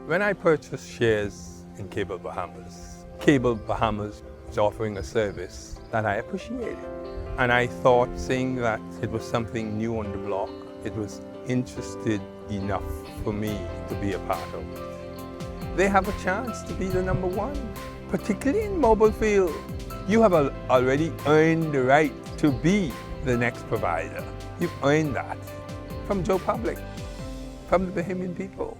When I purchased shares in Cable Bahamas was offering a service that I appreciated. And I thought, seeing that it was something new on the block, it was interested enough for me to be a part of it. They have a chance to be the number one, particularly in mobile field. You have already earned the right to be the next provider. You've earned that from Joe Public, from the Bahamian people.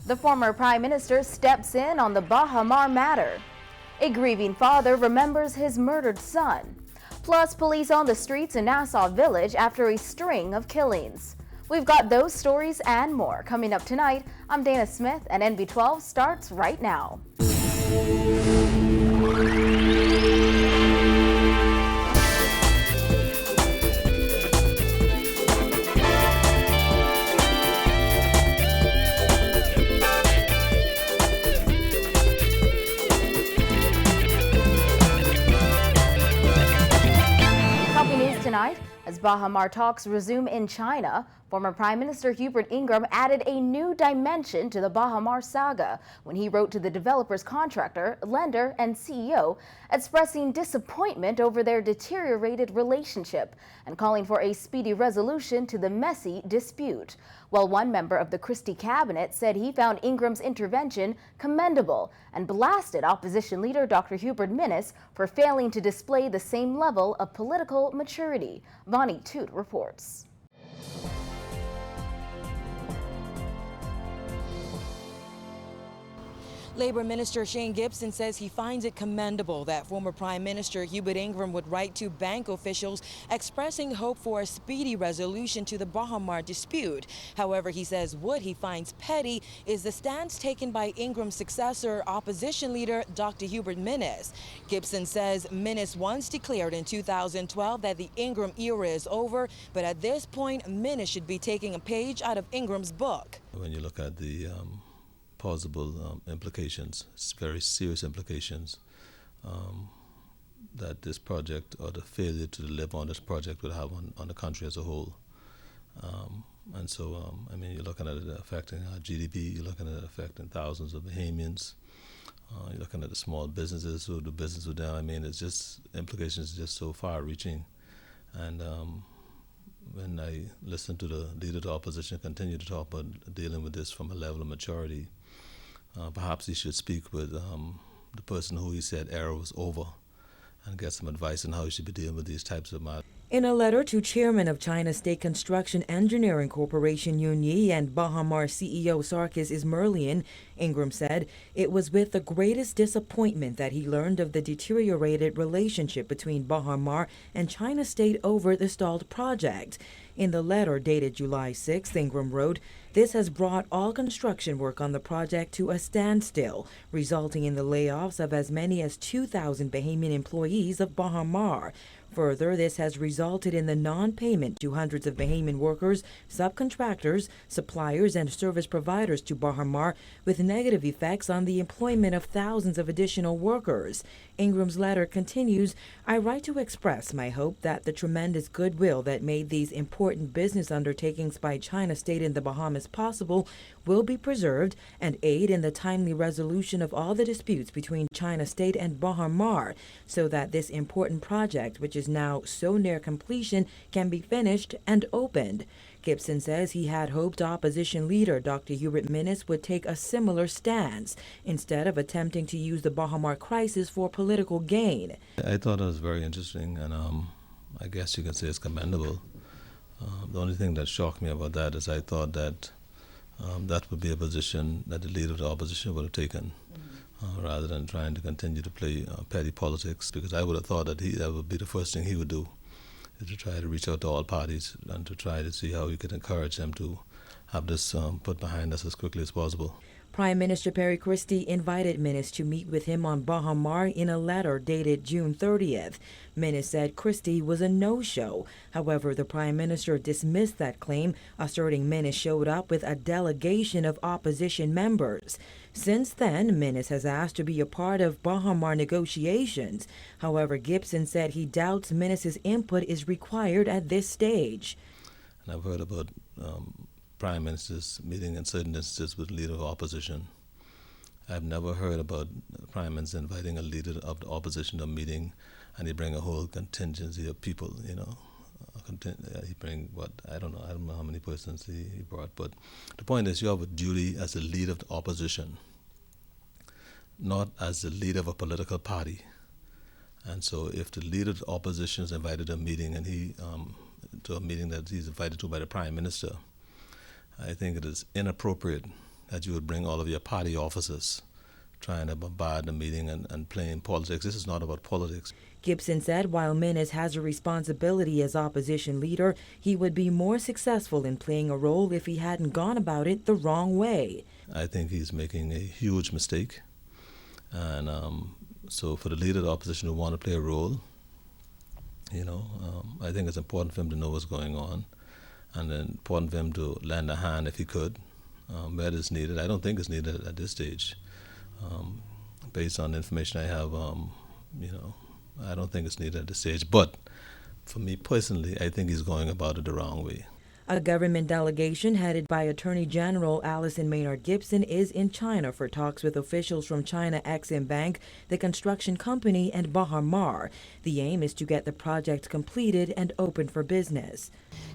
The former Prime Minister steps in on the Baha matter. A grieving father remembers his murdered son. Plus, police on the streets in Nassau Village after a string of killings. We've got those stories and more coming up tonight. I'm Dana Smith, and NB12 starts right now. Tonight, as Baha talks resume in China, former Prime Minister Hubert Ingraham added a new dimension to the Baha saga when he wrote to the developer's contractor, lender, and CEO, expressing disappointment over their deteriorated relationship and calling for a speedy resolution to the messy dispute. While one member of the Christie cabinet said he found Ingraham's intervention commendable and blasted opposition leader Dr. Hubert Minnis for failing to display the same level of political maturity. Vonnie Toot reports. Labor Minister Shane Gibson says he finds it commendable that former Prime Minister Hubert Ingraham would write to bank officials expressing hope for a speedy resolution to the Baha dispute. However, he says what he finds petty is the stance taken by Ingram's successor, opposition leader Dr. Hubert Minnis. Gibson says Minnis once declared in 2012 that the Ingraham era is over, but at this point, Minnis should be taking a page out of Ingram's book. When you look at the possible implications, very serious implications that this project or the failure to deliver on this project would have on the country as a whole. And so, I mean, you're looking at it affecting our GDP, you're looking at it affecting thousands of Bahamians, you're looking at the small businesses who do business with them. I mean, it's just, implications just so far-reaching. And when I listen to the leader of the opposition continue to talk about dealing with this from a level of maturity, perhaps he should speak with the person who he said era was over and get some advice on how he should be dealing with these types of matters. In a letter to Chairman of China State Construction Engineering Corporation Yun Yi and Baha CEO Sarkis Ismerlian, Ingraham said it was with the greatest disappointment that he learned of the deteriorated relationship between Baha and China State over the stalled project. In the letter dated July 6, Ingraham wrote, "This has brought all construction work on the project to a standstill, resulting in the layoffs of as many as 2,000 Bahamian employees of Baha. Further, this has resulted in the non-payment to hundreds of Bahamian workers, subcontractors, suppliers, and service providers to Baha, with negative effects on the employment of thousands of additional workers." Ingraham's letter continues, "I write to express my hope that the tremendous goodwill that made these important business undertakings by China State in the Bahamas possible will be preserved and aid in the timely resolution of all the disputes between China State and Baha, so that this important project, which is now so near completion, can be finished and opened." Gibson says he had hoped opposition leader Dr. Hubert Minnis would take a similar stance instead of attempting to use the Baha crisis for political gain. I thought it was very interesting, and I guess you could say it's commendable. The only thing that shocked me about that is I thought that that would be a position that the leader of the opposition would have taken, rather than trying to continue to play petty politics, because I would have thought that that would be the first thing he would do, is to try to reach out to all parties and to try to see how he could encourage them to have this put behind us as quickly as possible. Prime Minister Perry Christie invited Minnis to meet with him on Baha in a letter dated June 30th. Minnis said Christie was a no-show. However, the Prime Minister dismissed that claim, asserting Minnis showed up with a delegation of opposition members. Since then, Minnis has asked to be a part of Baha negotiations. However, Gibson said he doubts Minnis's input is required at this stage. And I've heard about prime ministers meeting in certain instances with leader of opposition. I've never heard about the prime minister inviting a leader of the opposition to a meeting, and he bring a whole contingency of people. He bring I don't know how many persons he brought, but the point is you have a duty as a leader of the opposition, not as the leader of a political party. And so if the leader of the opposition is invited to a meeting, and to a meeting that he's invited to by the prime minister, I think it is inappropriate that you would bring all of your party officers trying to bombard the meeting and playing politics. This is not about politics. Gibson said while Menes has a responsibility as opposition leader, he would be more successful in playing a role if he hadn't gone about it the wrong way. I think he's making a huge mistake. And so for the leader of the opposition to want to play a role, I think it's important for him to know what's going on, and then important for him to lend a hand if he could, where it's needed. I don't think it's needed at this stage. Based on the information I have, I don't think it's needed at this stage. But for me personally, I think he's going about it the wrong way. A government delegation headed by Attorney General Allison Maynard Gibson is in China for talks with officials from China Exim Bank, the construction company, and Baha Mar. The aim is to get the project completed and open for business.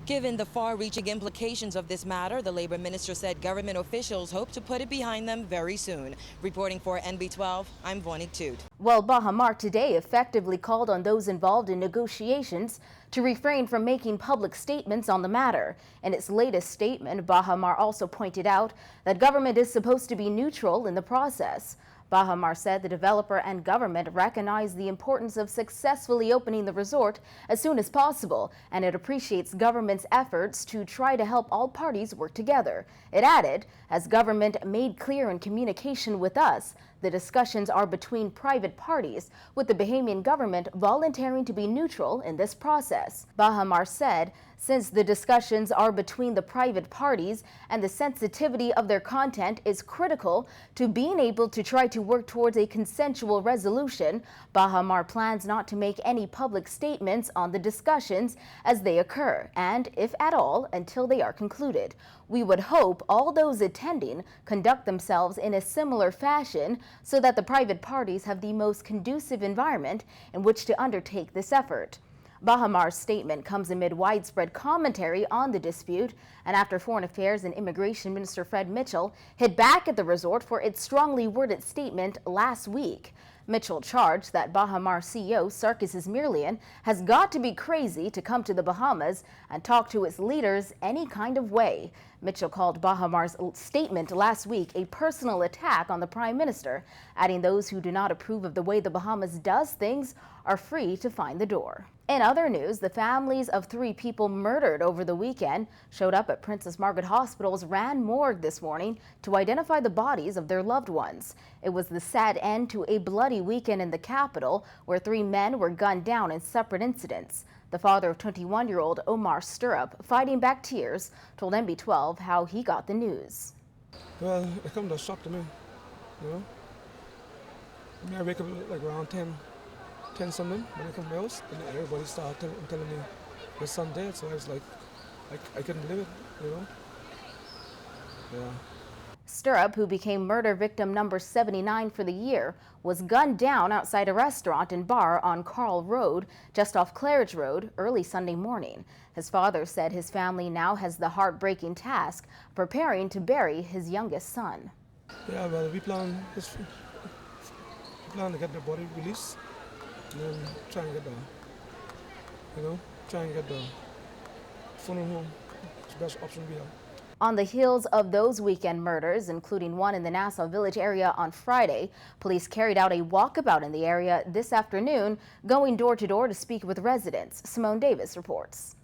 Given the far-reaching implications of this matter, the labor minister said government officials hope to put it behind them very soon. Reporting for NB12, I'm Vonik Toot. Well, Baha Mar today effectively called on those involved in negotiations to refrain from making public statements on the matter. In its latest statement, Baha Mar also pointed out that government is supposed to be neutral in the process. Baha Mar said the developer and government recognize the importance of successfully opening the resort as soon as possible, and it appreciates government's efforts to try to help all parties work together. It added, as government made clear in communication with us, the discussions are between private parties, with the Bahamian government volunteering to be neutral in this process. Baha Mar said, since the discussions are between the private parties and the sensitivity of their content is critical to being able to try to work towards a consensual resolution, Baha Mar plans not to make any public statements on the discussions as they occur, and, if at all, until they are concluded. We would hope all those attending conduct themselves in a similar fashion so that the private parties have the most conducive environment in which to undertake this effort. Baha Mar's statement comes amid widespread commentary on the dispute and after Foreign Affairs and Immigration Minister Fred Mitchell hit back at the resort for its strongly worded statement last week. Mitchell charged that Baha Mar CEO Sarkis Ismailian has got to be crazy to come to the Bahamas and talk to its leaders any kind of way. Mitchell called Baha Mar's statement last week a personal attack on the Prime Minister, adding those who do not approve of the way the Bahamas does things are free to find the door. In other news, the families of 3 people murdered over the weekend showed up at Princess Margaret Hospital's Rand morgue this morning to identify the bodies of their loved ones. It was the sad end to a bloody weekend in the capital where 3 men were gunned down in separate incidents. The father of 21-year-old Omar Stirrup, fighting back tears, told NB12 how he got the news. Well, it come to a shock to me, I wake up like around 10 something when I come to the house, and everybody started telling me my son dead, so I was like, I couldn't believe it, Yeah. Stirrup, who became murder victim number 79 for the year, was gunned down outside a restaurant and bar on Carl Road, just off Claridge Road, early Sunday morning. His father said his family now has the heartbreaking task of preparing to bury his youngest son. Yeah, well, we plan to get the body released and then try and get the funeral home. It's the best option we have. On the heels of those weekend murders, including one in the Nassau Village area on Friday, police carried out a walkabout in the area this afternoon, going door to door to speak with residents. Simone Davis reports.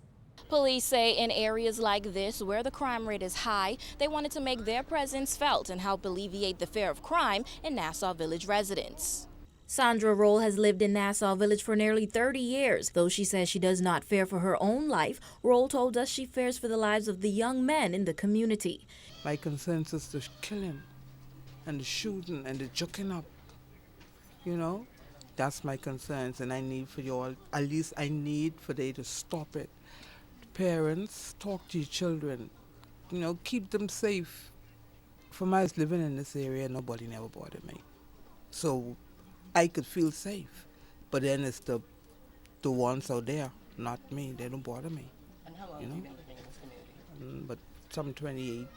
Police say in areas like this, where the crime rate is high, they wanted to make their presence felt and help alleviate the fear of crime in Nassau Village residents. Sandra Roll has lived in Nassau Village for nearly 30 years. Though she says she does not fear for her own life, Roll told us she fears for the lives of the young men in the community. My concern is the killing and the shooting and the joking up. That's my concerns, and I need for you all, at least I need for they to stop it. Parents, talk to your children. keep them safe. From I was living in this area, nobody never bothered me. So I could feel safe. But then it's the ones out there, not me. They don't bother me. And how long have you been living in this community? But some 28,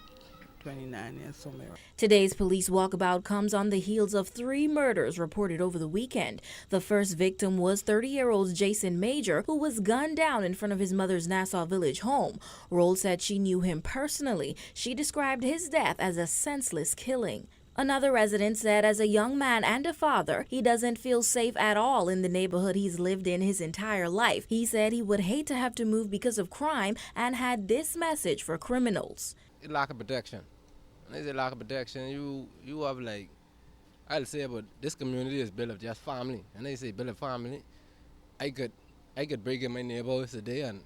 29 years somewhere. Today's police walkabout comes on the heels of 3 murders reported over the weekend. The first victim was 30-year-old Jason Major, who was gunned down in front of his mother's Nassau Village home. Roll said she knew him personally. She described his death as a senseless killing. Another resident said as a young man and a father, he doesn't feel safe at all in the neighborhood he's lived in his entire life. He said he would hate to have to move because of crime and had this message for criminals. Lack of protection. When they say lack of protection, you have like, I'll say about this community is built of just family. And they say built of family, I could break in my neighborhood today and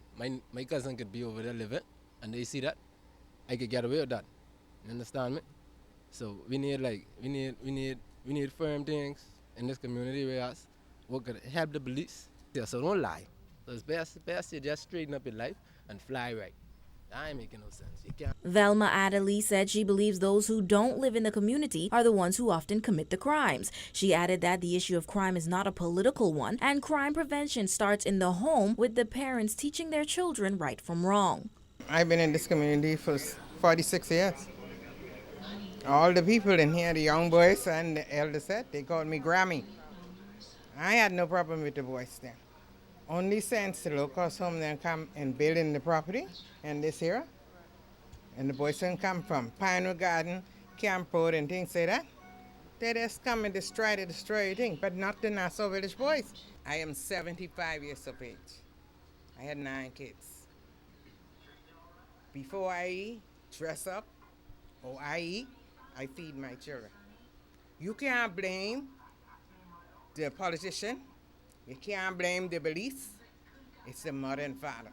my cousin could be over there living and they see that. I could get away with that. You understand me? So we need firm things in this community where us what could help the police. Yeah, so don't lie. So it's best you just straighten up your life and fly right. That ain't making no sense. You can't. Velma Adderley said she believes those who don't live in the community are the ones who often commit the crimes. She added that the issue of crime is not a political one, and crime prevention starts in the home with the parents teaching their children right from wrong. I've been in this community for 46 years. All the people in here, the young boys and the elder set, they called me Grammy. I had no problem with the boys then. Only since the locals home then come and build in the property and this here. And the boys don't come from Pinewood Garden, Camp Road and things like that. They just come and destroy everything, but not the Nassau Village boys. I am 75 years of age. I had 9 kids. Before I dress up or I eat, I feed my children. You can't blame the politician. You can't blame the police. It's the mother and father.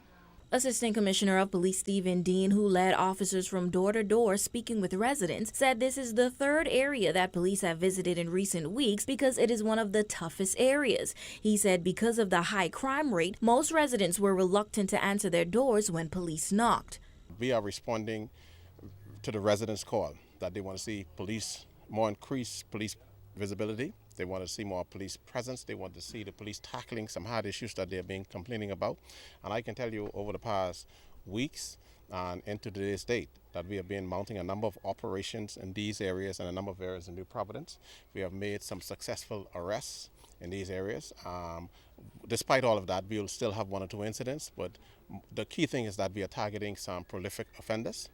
Assistant Commissioner of Police Stephen Dean, who led officers from door to door speaking with residents, said this is the 3rd area that police have visited in recent weeks because it is one of the toughest areas. He said because of the high crime rate, most residents were reluctant to answer their doors when police knocked. We are responding to the residents' call that they want to see more increased police visibility. They want to see more police presence. They want to see the police tackling some hard issues that they're being complaining about. And I can tell you over the past weeks and into today's date that we have been mounting a number of operations in these areas and a number of areas in New Providence. We have made some successful arrests in these areas. Despite all of that, we will still have 1 or 2 incidents, but the key thing is that we are targeting some prolific offenders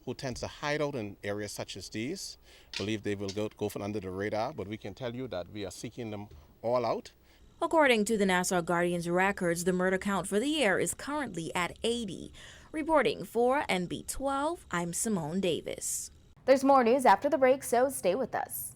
who tends to hide out in areas such as these, believe they will go from under the radar, but we can tell you that we are seeking them all out. According to the Nassau Guardian's records, the murder count for the year is currently at 80. Reporting for NB12, I'm Simone Davis. There's more news after the break, so stay with us.